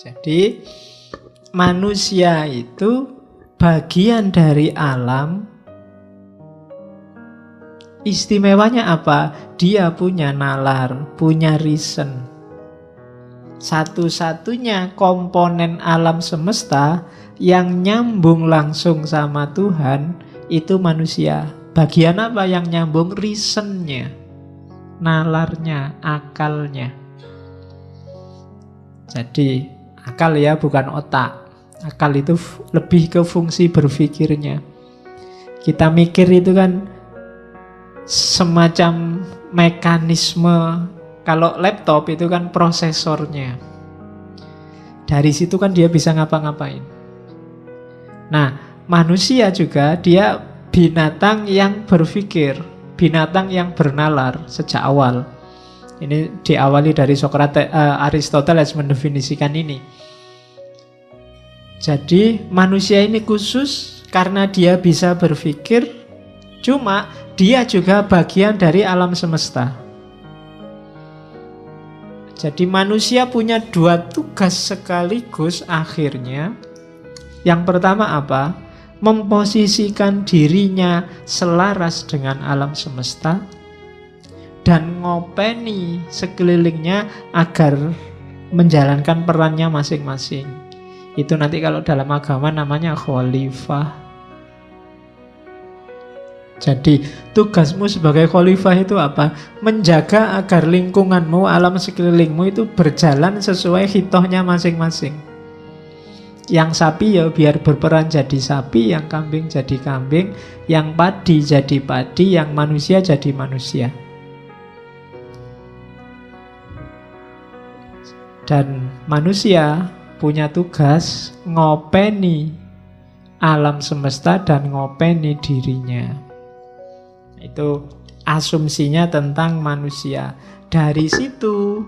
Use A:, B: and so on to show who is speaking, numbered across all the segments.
A: Jadi manusia itu bagian dari alam. Istimewanya apa? Dia punya nalar, punya reason. Satu-satunya komponen alam semesta yang nyambung langsung sama Tuhan itu manusia. Bagian apa yang nyambung? Reasonnya, nalarnya, akalnya. Jadi akal ya, bukan otak. Akal itu lebih ke fungsi berpikirnya. Kita mikir itu kan semacam mekanisme. Kalau laptop itu kan prosesornya. Dari situ kan dia bisa ngapa-ngapain. Nah, manusia juga dia binatang yang berpikir, binatang yang bernalar sejak awal. Ini diawali dari Sokrates, Aristoteles mendefinisikan ini. Jadi manusia ini khusus karena dia bisa berpikir, cuma dia juga bagian dari alam semesta. Jadi manusia punya dua tugas sekaligus akhirnya. Yang pertama apa? Memposisikan dirinya selaras dengan alam semesta dan ngopeni sekelilingnya agar menjalankan perannya masing-masing. Itu nanti kalau dalam agama namanya khalifah. Jadi tugasmu sebagai khalifah itu apa? Menjaga agar lingkunganmu, alam sekelilingmu itu berjalan sesuai hitohnya masing-masing. Yang sapi ya biar berperan jadi sapi, yang kambing jadi kambing, yang padi jadi padi, yang manusia jadi manusia. Dan manusia punya tugas ngopeni alam semesta dan ngopeni dirinya. Itu asumsinya tentang manusia. Dari situ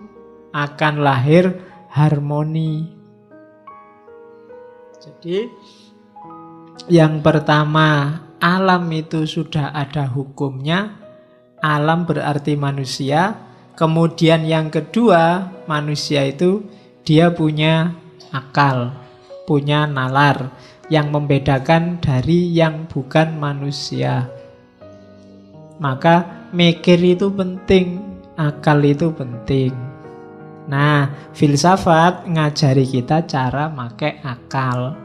A: akan lahir harmoni. Jadi yang pertama, alam itu sudah ada hukumnya. Alam berarti manusia. Kemudian yang kedua, manusia itu dia punya akal, punya nalar yang membedakan dari yang bukan manusia. Maka mikir itu penting, akal itu penting. Nah, filsafat ngajari kita cara pakai akal.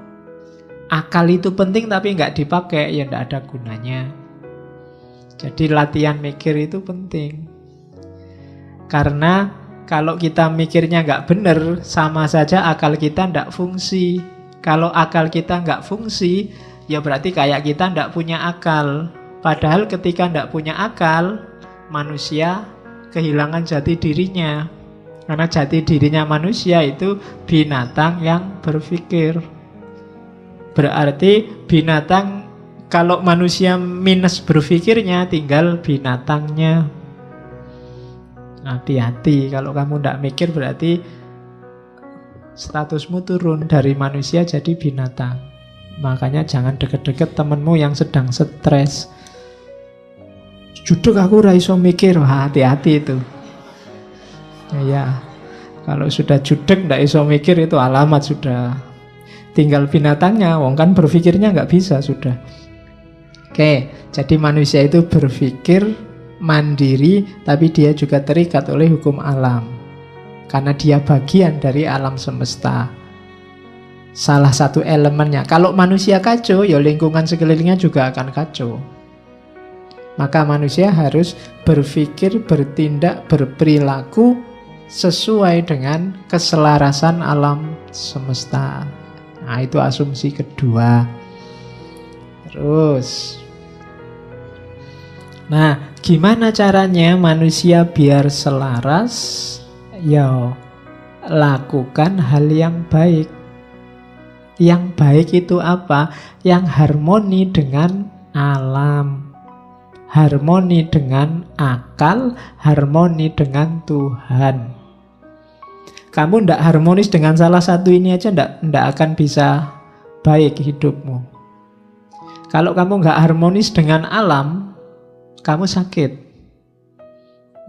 A: Akal itu penting tapi nggak dipakai, ya nggak ada gunanya. Jadi latihan mikir itu penting. Karena kalau kita mikirnya nggak benar, sama saja akal kita nggak fungsi. Kalau akal kita nggak fungsi, ya berarti kayak kita nggak punya akal. Padahal ketika tidak punya akal, manusia kehilangan jati dirinya. Karena jati dirinya manusia itu binatang yang berpikir. Berarti binatang, kalau manusia minus berpikirnya, tinggal binatangnya. Hati-hati, kalau kamu tidak mikir berarti statusmu turun dari manusia jadi binatang. Makanya jangan deket-deket temenmu yang sedang stres. Judek aku ra iso mikir, wah hati-hati itu. Ya, kalau sudah judek ndak iso mikir itu alamat sudah. Tinggal binatangnya, wong kan berpikirnya nggak bisa sudah. Oke, jadi manusia itu berpikir mandiri, tapi dia juga terikat oleh hukum alam. Karena dia bagian dari alam semesta. Salah satu elemennya. Kalau manusia kacau, ya lingkungan sekelilingnya juga akan kacau. Maka manusia harus berpikir, bertindak, berperilaku sesuai dengan keselarasan alam semesta. Nah, itu asumsi kedua. Terus, nah, gimana caranya manusia biar selaras? Ya, lakukan hal yang baik. Yang baik itu apa? Yang harmoni dengan alam, harmoni dengan akal, harmoni dengan Tuhan. Kamu tidak harmonis dengan salah satu ini aja, tidak akan bisa baik hidupmu. Kalau kamu nggak harmonis dengan alam, kamu sakit.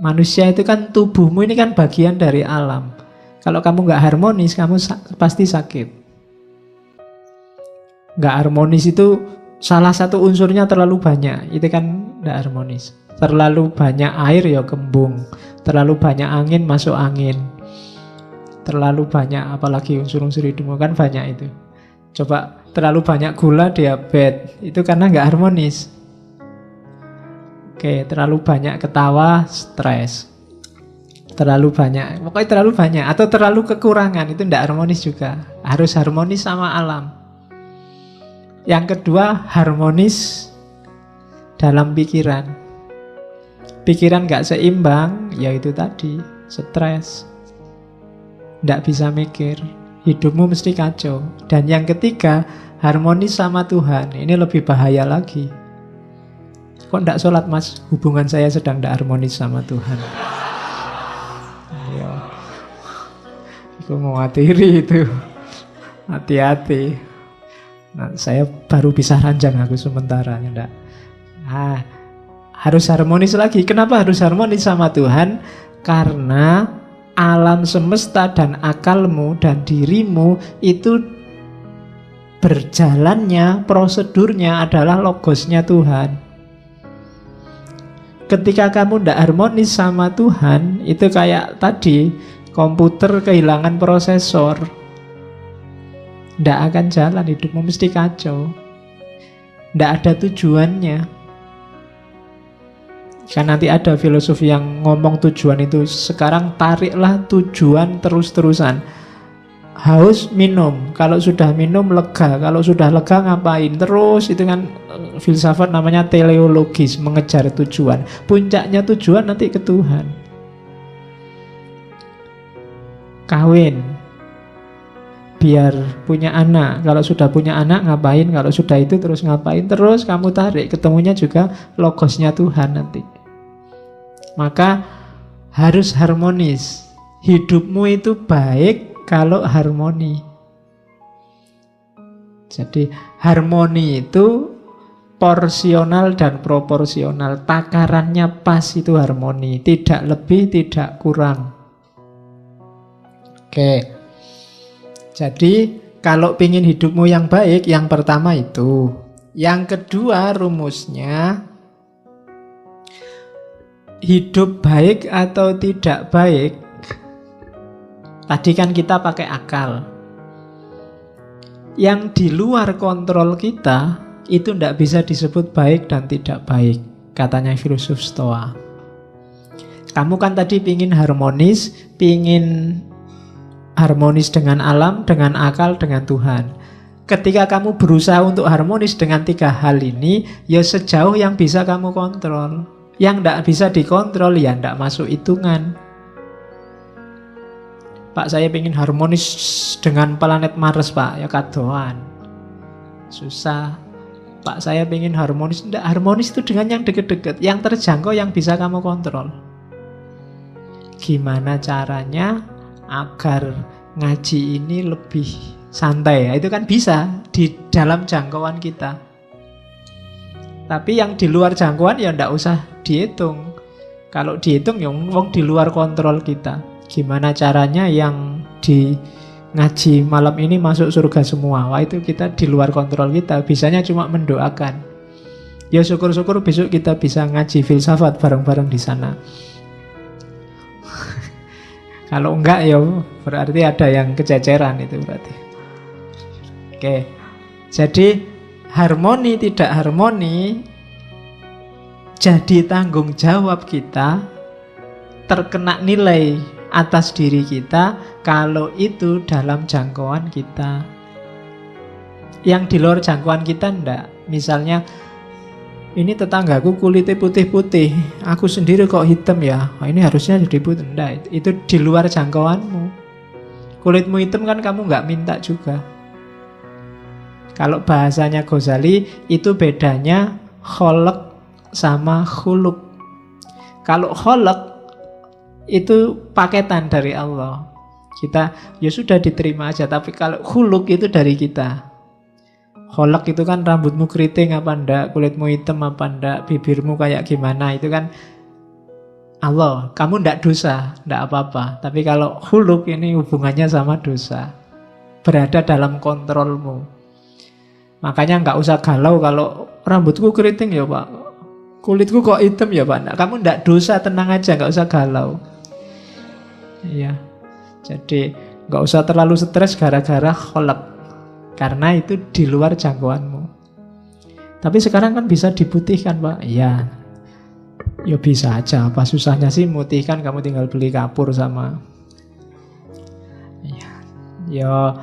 A: Manusia itu kan tubuhmu ini kan bagian dari alam. Kalau kamu nggak harmonis, kamu pasti sakit. Nggak harmonis itu salah satu unsurnya terlalu banyak. Itu kan nggak harmonis. Terlalu banyak air ya kembung. Terlalu banyak angin masuk angin. Terlalu banyak apalagi unsur-unsur hidupmu kan banyak itu. Coba terlalu banyak gula diabetes. Itu karena nggak harmonis. Oke, terlalu banyak ketawa stres. Terlalu banyak, pokoknya terlalu banyak atau terlalu kekurangan itu tidak harmonis juga. Harus harmonis sama alam. Yang kedua, harmonis dalam pikiran. Pikiran nggak seimbang, yaitu tadi stres, tidak bisa mikir, hidupmu mesti kacau. Dan yang ketiga, harmonis sama Tuhan. Ini lebih bahaya lagi. Kok tidak sholat mas? Hubungan saya sedang tidak harmonis sama Tuhan. Aku mewatiri itu. Hati-hati. Nah, saya baru bisa ranjang aku sementara. Enggak. Nah, harus harmonis lagi. Kenapa harus harmonis sama Tuhan? Karena alam semesta dan akalmu dan dirimu itu berjalannya, prosedurnya adalah logosnya Tuhan. Ketika kamu tidak harmonis sama Tuhan, itu kayak tadi komputer kehilangan prosesor, tidak akan jalan, hidupmu mesti kacau, tidak ada tujuannya. Kan nanti ada filosofi yang ngomong tujuan itu, sekarang tariklah tujuan terus-terusan. Haus minum, kalau sudah minum lega, kalau sudah lega ngapain terus, itu kan filsafat namanya teleologis, mengejar tujuan. Puncaknya tujuan nanti ke Tuhan. Kawin biar punya anak, kalau sudah punya anak ngapain, kalau sudah itu terus ngapain, terus kamu tarik, ketemunya juga logosnya Tuhan nanti. Maka harus harmonis. Hidupmu itu baik kalau harmoni. Jadi harmoni itu porsional dan proporsional. Takarannya pas itu harmoni, tidak lebih, tidak kurang. Oke. Jadi kalau ingin hidupmu yang baik, yang pertama itu. Yang kedua rumusnya, hidup baik atau tidak baik. Tadi kan kita pakai akal. Yang di luar kontrol kita itu tidak bisa disebut baik dan tidak baik, katanya filsuf Stoa. Kamu kan tadi pingin harmonis dengan alam, dengan akal, dengan Tuhan. Ketika kamu berusaha untuk harmonis dengan tiga hal ini, ya sejauh yang bisa kamu kontrol. Yang tidak bisa dikontrol, ya tidak masuk hitungan. Pak, saya ingin harmonis dengan planet Mars, Pak. Ya kadoan. Susah. Pak, saya ingin harmonis. Tidak, harmonis itu dengan yang deket-deket, yang terjangkau, yang bisa kamu kontrol. Gimana caranya agar ngaji ini lebih santai? Itu kan bisa di dalam jangkauan kita. Tapi yang di luar jangkauan ya tidak usah dihitung. Kalau dihitung ya wong di luar kontrol kita. Gimana caranya yang di ngaji malam ini masuk surga semua? Wah, itu kita di luar kontrol kita. Bisanya cuma mendoakan. Ya syukur-syukur besok kita bisa ngaji filsafat bareng-bareng di sana. Kalau enggak ya berarti ada yang kececeran itu berarti. Oke. Jadi harmoni tidak harmoni jadi tanggung jawab kita, terkena nilai atas diri kita kalau itu dalam jangkauan kita. Yang di luar jangkauan kita enggak. Misalnya ini tetanggaku kulitnya putih-putih, aku sendiri kok hitam ya, ini harusnya jadi putih. Enggak, itu di luar jangkauanmu. Kulitmu hitam kan kamu nggak minta juga. Kalau bahasanya Ghazali itu bedanya kholq sama khuluq. Kalau kholq itu paketan dari Allah, kita ya sudah diterima aja. Tapi kalau khuluq itu dari kita. Kholq itu kan rambutmu keriting apa enggak, kulitmu hitam apa enggak, bibirmu kayak gimana, itu kan Allah, kamu ndak dosa, ndak apa-apa. Tapi kalau huluk ini hubungannya sama dosa. Berada dalam kontrolmu. Makanya nggak usah galau kalau rambutku keriting ya Pak, kulitku kok hitam ya Pak. Nah, kamu ndak dosa, tenang aja, nggak usah galau. Iya. Jadi nggak usah terlalu stres gara-gara kholak. Karena itu di luar jangkauanmu. Tapi sekarang kan bisa diputihkan Pak. Iya. Ya bisa aja, apa susahnya sih mutihkan, kamu tinggal beli kapur sama. Ya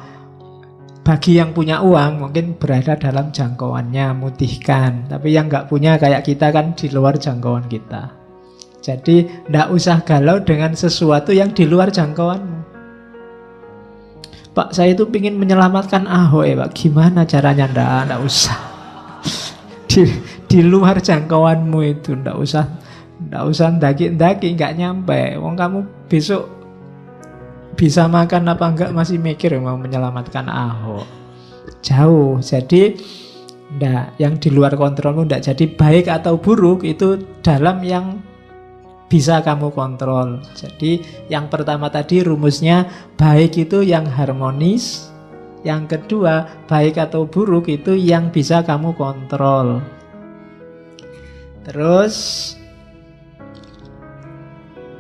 A: bagi yang punya uang mungkin berada dalam jangkauannya, mutihkan. Tapi yang nggak punya kayak kita kan di luar jangkauan kita. Jadi nggak usah galau dengan sesuatu yang di luar jangkauanmu. Pak, saya itu ingin menyelamatkan Ahok ya Pak, gimana caranya? Nggak usah. Di luar jangkauanmu itu nggak usah ndaki-ndaki, nggak nyampe. Wong kamu besok bisa makan apa enggak masih mikir mau menyelamatkan Ahok. Jauh. Jadi yang di luar kontrolmu ndak. Jadi baik atau buruk itu dalam yang bisa kamu kontrol. Jadi yang pertama tadi rumusnya, baik itu yang harmonis. Yang kedua, baik atau buruk itu yang bisa kamu kontrol. Terus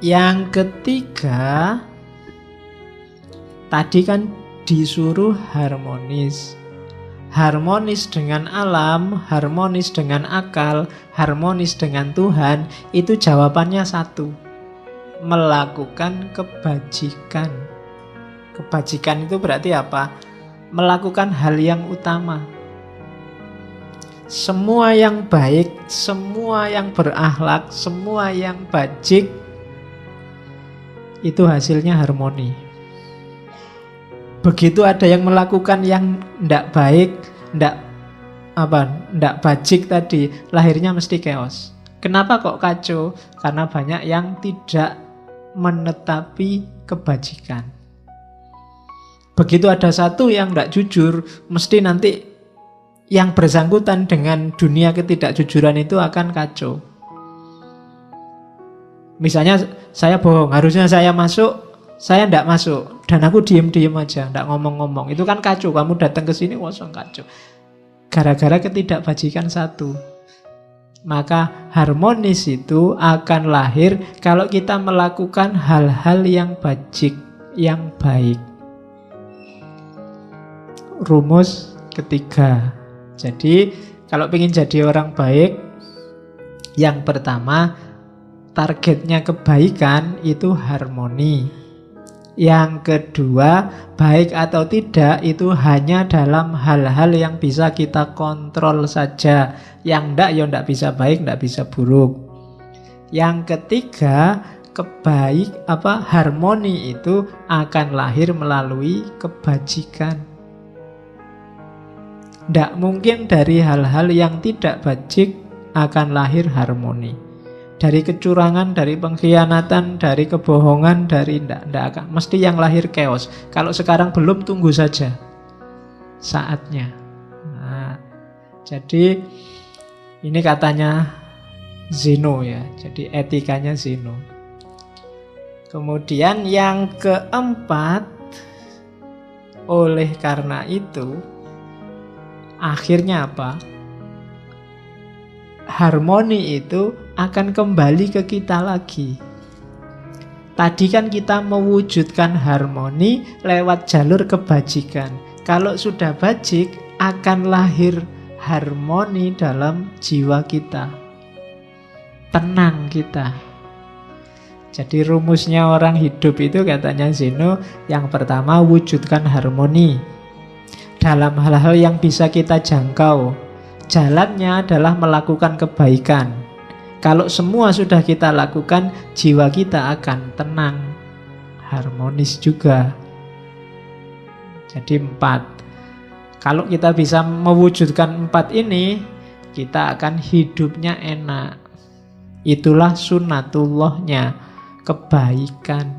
A: yang ketiga, tadi kan disuruh harmonis. Harmonis dengan alam, harmonis dengan akal, harmonis dengan Tuhan. Itu jawabannya satu, melakukan kebajikan. Kebajikan itu berarti apa? Melakukan hal yang utama. Semua yang baik, semua yang berakhlak, semua yang bajik, itu hasilnya harmoni. Begitu ada yang melakukan yang ndak baik, ndak bajik tadi, lahirnya mesti chaos. Kenapa kok kacau? Karena banyak yang tidak menetapi kebajikan. Begitu ada satu yang ndak jujur, mesti nanti yang bersangkutan dengan dunia ketidakjujuran itu akan kacau. Misalnya saya bohong, harusnya saya masuk, saya ndak masuk, dan aku diem-diem aja, ndak ngomong-ngomong. Itu kan kacau, kamu datang ke sini kosong, kacau. Gara-gara ketidakbajikan satu. Maka harmonis itu akan lahir kalau kita melakukan hal-hal yang bajik, yang baik. Rumus ketiga. Jadi kalau ingin jadi orang baik, yang pertama targetnya kebaikan itu harmoni. Yang kedua, baik atau tidak itu hanya dalam hal-hal yang bisa kita kontrol saja. Yang enggak, ya enggak bisa baik, enggak bisa buruk. Yang ketiga, harmoni itu akan lahir melalui kebajikan. Tidak mungkin dari hal-hal yang tidak bajik akan lahir harmoni. Dari kecurangan, dari pengkhianatan, dari kebohongan, dari tidak akan. Mesti yang lahir chaos. Kalau sekarang belum, tunggu saja saatnya. Nah, jadi ini katanya Zeno ya. Jadi etikanya Zeno. Kemudian yang keempat, oleh karena itu akhirnya apa? Harmoni itu akan kembali ke kita lagi. Tadi kan kita mewujudkan harmoni lewat jalur kebajikan. Kalau sudah bajik, akan lahir harmoni dalam jiwa kita. Tenang kita. Jadi rumusnya orang hidup itu katanya Zeno, yang pertama wujudkan harmoni dalam hal-hal yang bisa kita jangkau. Jalannya adalah melakukan kebaikan. Kalau semua sudah kita lakukan, jiwa kita akan tenang, harmonis juga. Jadi 4. Kalau kita bisa mewujudkan 4 ini, kita akan hidupnya enak. Itulah sunnatullahnya, kebaikan.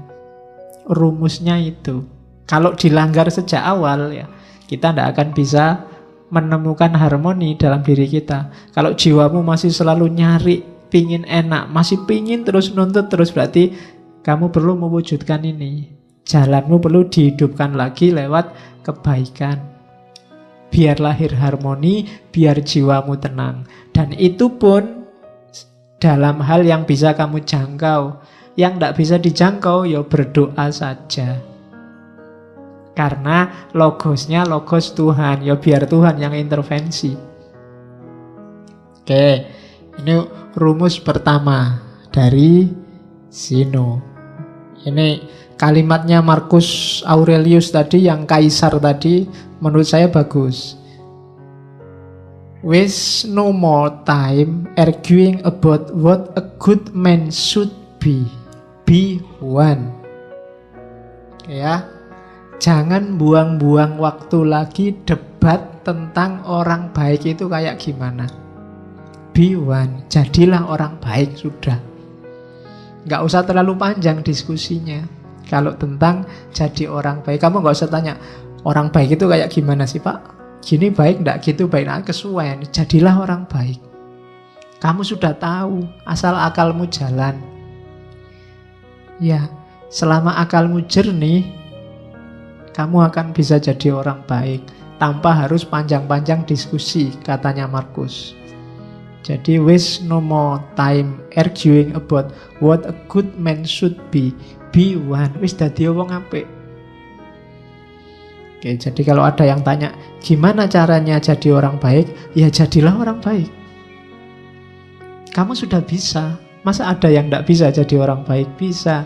A: Rumusnya itu. Kalau dilanggar sejak awal ya, kita tidak akan bisa menemukan harmoni dalam diri kita. Kalau jiwamu masih selalu nyari pingin enak, masih pingin terus nuntut terus, berarti kamu perlu mewujudkan ini. Jalanmu perlu dihidupkan lagi lewat kebaikan. Biar lahir harmoni, biar jiwamu tenang. Dan itu pun dalam hal yang bisa kamu jangkau. Yang tidak bisa dijangkau, ya berdoa saja. Karena logosnya logos Tuhan, ya biar Tuhan yang intervensi. Oke, ini rumus pertama dari Zeno. Ini kalimatnya Marcus Aurelius tadi, yang kaisar tadi, menurut saya bagus. Waste no more time arguing about what a good man should be. Be one. Ya, jangan buang-buang waktu lagi debat tentang orang baik itu kayak gimana. Be one, jadilah orang baik sudah. Nggak usah terlalu panjang diskusinya. Kalau tentang jadi orang baik, kamu nggak usah tanya orang baik itu kayak gimana sih Pak? Gini baik nggak, gitu baik nggak, kesuwen. Jadilah orang baik. Kamu sudah tahu, asal akalmu jalan. Ya, selama akalmu jernih, kamu akan bisa jadi orang baik tanpa harus panjang-panjang diskusi, katanya Marcus. Jadi waste no more time arguing about what a good man should be. Be one. Wis dadi wong apik. Oke, jadi kalau ada yang tanya, gimana caranya jadi orang baik? Ya jadilah orang baik. Kamu sudah bisa. Masa ada yang tidak bisa jadi orang baik? Bisa.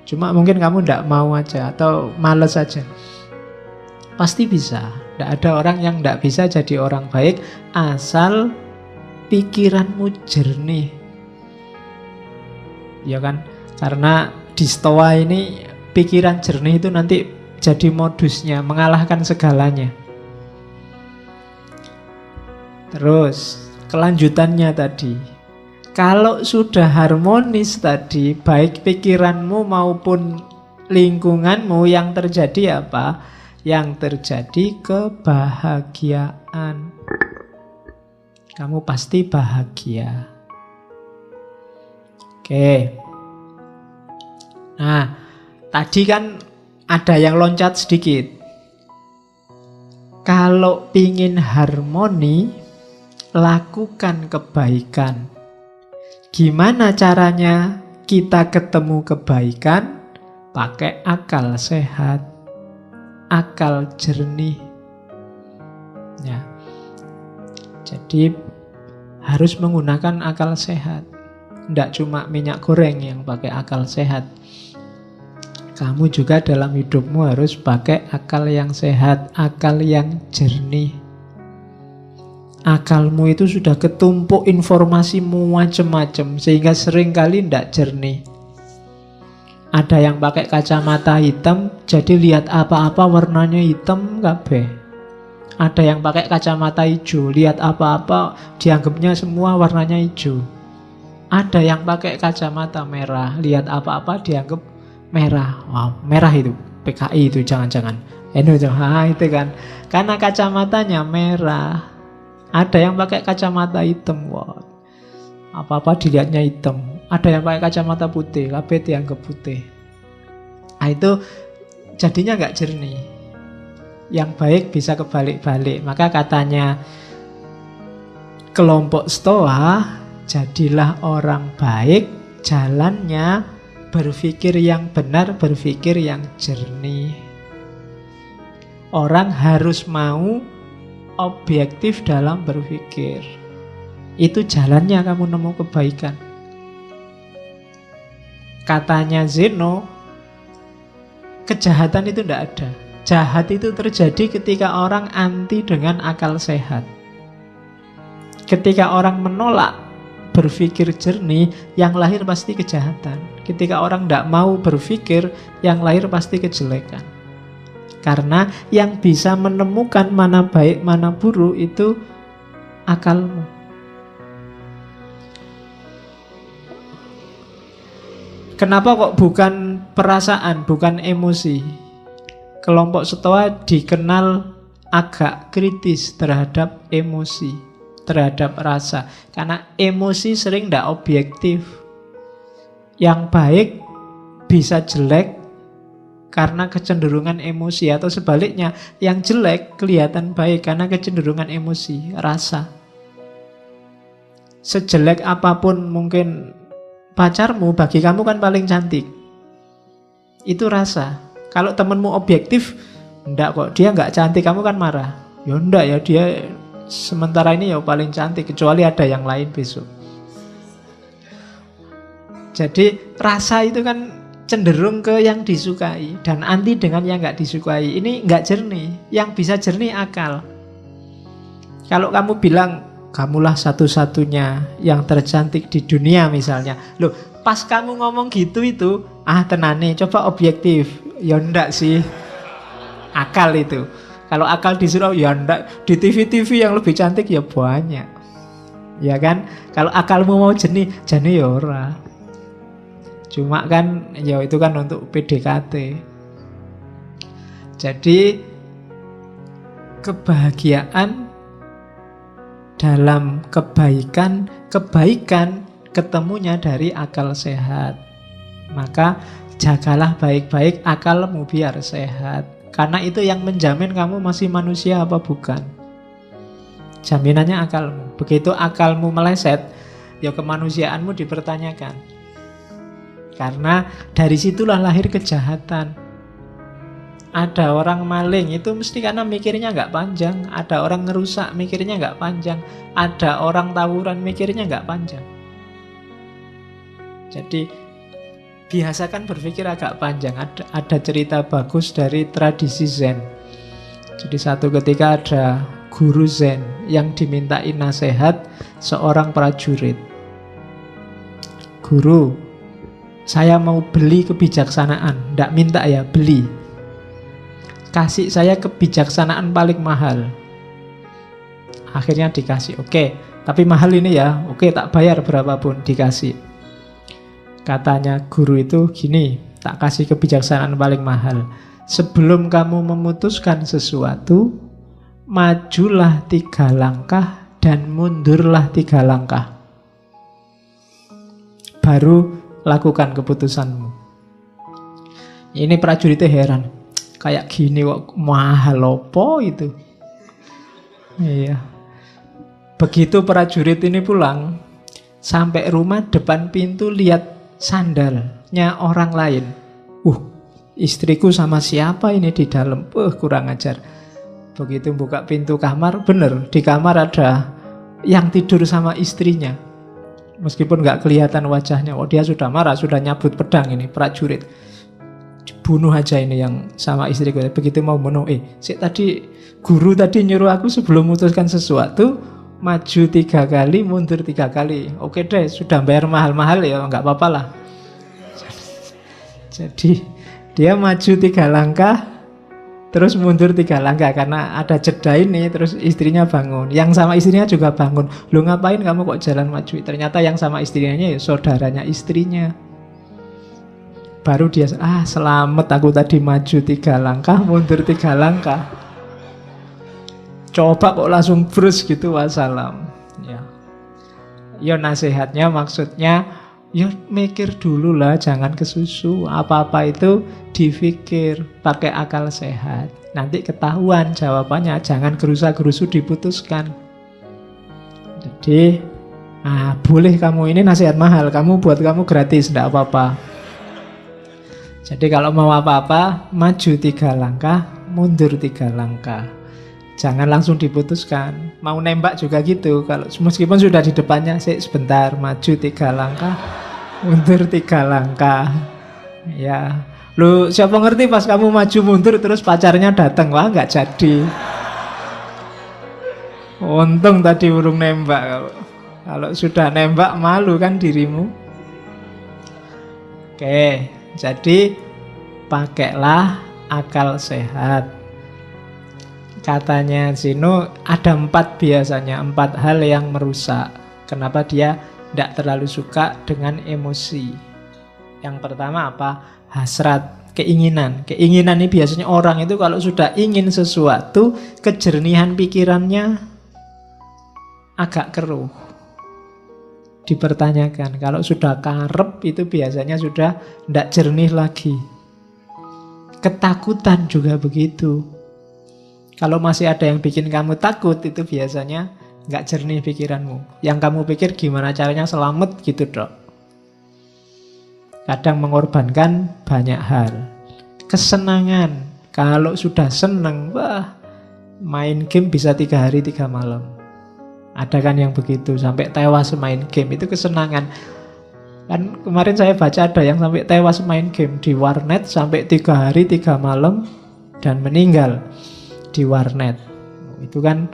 A: Cuma mungkin kamu tidak mau aja atau malas aja. Pasti bisa. Tidak ada orang yang tidak bisa jadi orang baik asal pikiranmu jernih. Ya kan? Karena di Stoa ini pikiran jernih itu nanti jadi modusnya, mengalahkan segalanya. Terus kelanjutannya tadi, kalau sudah harmonis tadi, baik pikiranmu maupun lingkunganmu, yang terjadi apa? Yang terjadi kebahagiaan. Kamu pasti bahagia. Oke. Nah, tadi kan ada yang loncat sedikit. Kalau pingin harmoni, lakukan kebaikan. Gimana caranya kita ketemu kebaikan? Pakai akal sehat, akal jernih. Ya. Jadi harus menggunakan akal sehat. Tidak cuma minyak goreng yang pakai akal sehat. Kamu juga dalam hidupmu harus pakai akal yang sehat, akal yang jernih. Akalmu itu sudah ketumpuk informasimu macam-macam, sehingga seringkali tidak jernih. Ada yang pakai kacamata hitam, jadi lihat apa-apa warnanya hitam kabeh. Ada yang pakai kacamata hijau, lihat apa-apa dianggapnya semua warnanya hijau. Ada yang pakai kacamata merah, lihat apa-apa dianggap merah. Wow, merah itu PKI itu jangan-jangan. Itu kan. Karena kacamatanya merah. Ada yang pakai kacamata hitam, wow, apa-apa dilihatnya hitam. Ada yang pakai kacamata putih, kabeh dianggap putih. Nah, itu jadinya nggak jernih. Yang baik bisa kebalik-balik. Maka katanya kelompok Stoa, jadilah orang baik, jalannya berpikir yang benar, berpikir yang jernih. Orang harus mau objektif dalam berpikir. Itu jalannya kamu nemu kebaikan. Katanya Zeno, kejahatan itu tidak ada. Jahat itu terjadi ketika orang anti dengan akal sehat. Ketika orang menolak berpikir jernih, yang lahir pasti kejahatan. Ketika orang tidak mau berpikir, yang lahir pasti kejelekan. Karena yang bisa menemukan mana baik, mana buruk itu akalmu. Kenapa kok bukan perasaan, bukan emosi? Kelompok Stoa dikenal agak kritis terhadap emosi. terhadap rasa. Karena emosi sering tidak objektif. Yang baik bisa jelek karena kecenderungan emosi, atau sebaliknya, yang jelek kelihatan baik karena kecenderungan emosi, rasa. Sejelek apapun mungkin pacarmu, bagi kamu kan paling cantik. Itu rasa. Kalau temenmu objektif, enggak kok, dia enggak cantik, kamu kan marah. Ya enggak ya, dia sementara ini ya paling cantik, kecuali ada yang lain besok. Jadi rasa itu kan cenderung ke yang disukai dan anti dengan yang enggak disukai. Ini enggak jernih. Yang bisa jernih akal. Kalau kamu bilang, kamulah satu-satunya yang tercantik di dunia misalnya. Loh, pas kamu ngomong gitu itu, tenane, coba objektif. Ya enggak sih. Akal itu. Kalau akal disuruh, ya enggak. Di TV-TV yang lebih cantik ya banyak. Ya kan? Kalau akalmu mau jernih ya ora. Cuma kan, ya itu kan untuk PDKT. Jadi, kebahagiaan dalam kebaikan ketemunya dari akal sehat. Maka jagalah baik-baik akalmu biar sehat. Karena itu yang menjamin kamu masih manusia apa bukan. Jaminannya akalmu. Begitu akalmu meleset, ya kemanusiaanmu dipertanyakan. Karena dari situlah lahir kejahatan. Ada orang maling itu mesti karena mikirnya nggak panjang. Ada orang ngerusak mikirnya nggak panjang. Ada orang tawuran mikirnya nggak panjang. Jadi biasakan berpikir agak panjang. Ada cerita bagus dari tradisi Zen. Jadi satu ketika ada guru Zen yang dimintai nasihat seorang prajurit. Guru, saya mau beli kebijaksanaan. Nggak minta ya, beli. Kasih saya kebijaksanaan paling mahal. Akhirnya dikasih. Oke, tapi mahal ini ya. Oke, tak bayar berapapun, dikasih. Katanya guru itu gini, tak kasih kebijaksanaan paling mahal. Sebelum kamu memutuskan sesuatu, majulah 3 langkah dan mundurlah 3 langkah. Baru lakukan keputusanmu. Ini prajuritnya heran. Kayak gini kok mahal opo itu. Iya. Begitu prajurit ini pulang, sampai rumah depan pintu lihat sandalnya orang lain. Istriku sama siapa ini di dalam? Kurang ajar. Begitu buka pintu kamar, bener di kamar ada yang tidur sama istrinya. Meskipun nggak kelihatan wajahnya, dia sudah marah, sudah nyabut pedang ini prajurit. Bunuh aja ini yang sama istriku. Begitu mau bunuh, tadi guru tadi nyuruh aku sebelum memutuskan sesuatu, maju 3 kali, mundur 3 kali. Oke deh, sudah bayar mahal-mahal ya, nggak apa-apa lah. Jadi dia maju 3 langkah, terus mundur 3 langkah karena ada jeda ini. Terus istrinya bangun, yang sama istrinya juga bangun. Lu ngapain kamu kok jalan maju? Ternyata yang sama istrinya ya saudaranya istrinya. Baru dia, selamat aku tadi maju 3 langkah, mundur 3 langkah. Coba kok langsung brus gitu, wassalam. Ya nasihatnya maksudnya, ya mikir dulu lah, jangan kesusu. Apa-apa itu dipikir, pakai akal sehat. Nanti ketahuan jawabannya, jangan gerusa-gerusu diputuskan. Jadi, boleh kamu, ini nasihat mahal, buat kamu gratis, tidak apa-apa. Jadi kalau mau apa-apa, maju 3 langkah, mundur 3 langkah. Jangan langsung diputuskan. Mau nembak juga gitu. Kalau meskipun sudah di depannya, sebentar, maju 3 langkah, mundur 3 langkah. Ya, lu siapa ngerti pas kamu maju mundur terus pacarnya datang, wah nggak jadi. Untung tadi urung nembak. Kalau sudah nembak malu kan dirimu. Oke, jadi pakailah akal sehat. Katanya Zeno ada 4 biasanya, 4 hal yang merusak. Kenapa dia tidak terlalu suka dengan emosi? Yang pertama apa? Hasrat, keinginan. Keinginan ini biasanya orang itu kalau sudah ingin sesuatu, kejernihan pikirannya agak keruh. Dipertanyakan. Kalau sudah karep itu biasanya sudah tidak jernih lagi. Ketakutan juga begitu. Kalau masih ada yang bikin kamu takut, itu biasanya nggak jernih pikiranmu. Yang kamu pikir gimana caranya selamat gitu dok. Kadang mengorbankan banyak hal. Kesenangan. Kalau sudah seneng, wah, main game bisa 3 hari 3 malam. Ada kan yang begitu, sampai tewas main game, itu kesenangan. Kan kemarin saya baca ada yang sampai tewas main game di warnet sampai 3 hari 3 malam dan meninggal di warnet. Itu kan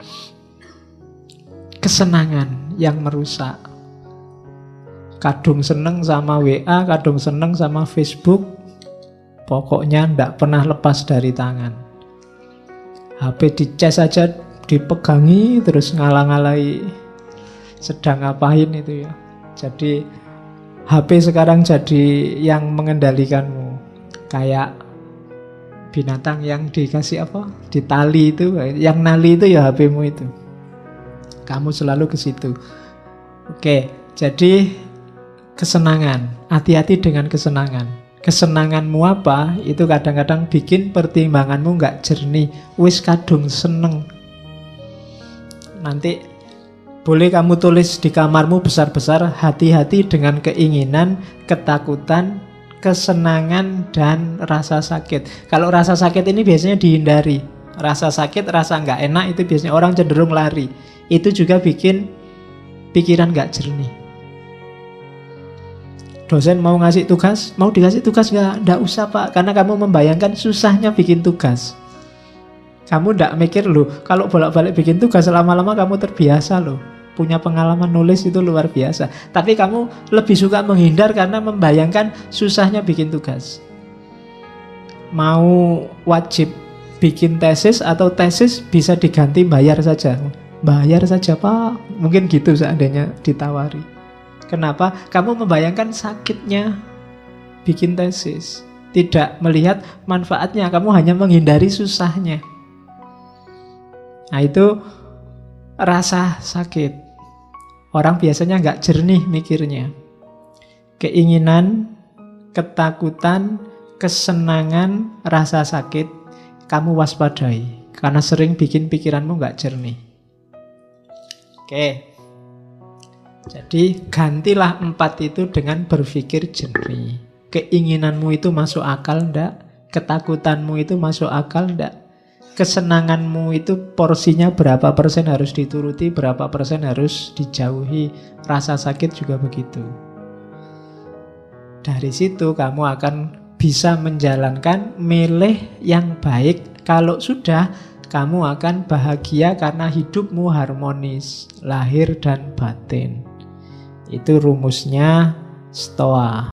A: kesenangan yang merusak. Kadung seneng sama WA, kadung seneng sama Facebook, pokoknya ndak pernah lepas dari tangan. HP dicas aja dipegangi terus ngalang-alai sedang ngapain itu ya. Jadi HP sekarang jadi yang mengendalikanmu. Kayak binatang yang dikasih apa? Ditali itu, yang nali itu ya HP-mu itu. Kamu selalu ke situ. Oke, jadi kesenangan. Hati-hati dengan kesenangan. Kesenanganmu apa? Itu kadang-kadang bikin pertimbanganmu nggak jernih. Wis kadung seneng. Nanti boleh kamu tulis di kamarmu besar-besar, hati-hati dengan keinginan, ketakutan, kesenangan, dan rasa sakit. Kalau rasa sakit ini biasanya dihindari. Rasa sakit, rasa nggak enak itu biasanya orang cenderung lari. Itu juga bikin pikiran nggak jernih. Dosen mau ngasih tugas, mau dikasih tugas nggak usah pak, karena kamu membayangkan susahnya bikin tugas. Kamu ndak mikir loh, kalau bolak-balik bikin tugas lama-lama kamu terbiasa loh. Punya pengalaman nulis itu luar biasa. Tapi kamu lebih suka menghindar karena membayangkan susahnya bikin tugas. Mau wajib bikin tesis atau tesis bisa diganti bayar saja. Bayar saja pak, mungkin gitu seandainya ditawari. Kenapa? Kamu membayangkan sakitnya bikin tesis, tidak melihat manfaatnya, kamu hanya menghindari susahnya. Nah itu rasa sakit. Orang biasanya nggak jernih mikirnya. Keinginan, ketakutan, kesenangan, rasa sakit, kamu waspadai. Karena sering bikin pikiranmu nggak jernih. Oke. Jadi gantilah 4 itu dengan berpikir jernih. Keinginanmu itu masuk akal enggak? Ketakutanmu itu masuk akal enggak? Kesenanganmu itu porsinya berapa persen harus dituruti, berapa persen harus dijauhi. Rasa sakit juga begitu. Dari situ kamu akan bisa menjalankan milih yang baik. Kalau sudah, kamu akan bahagia karena hidupmu harmonis, lahir dan batin. Itu rumusnya Stoa.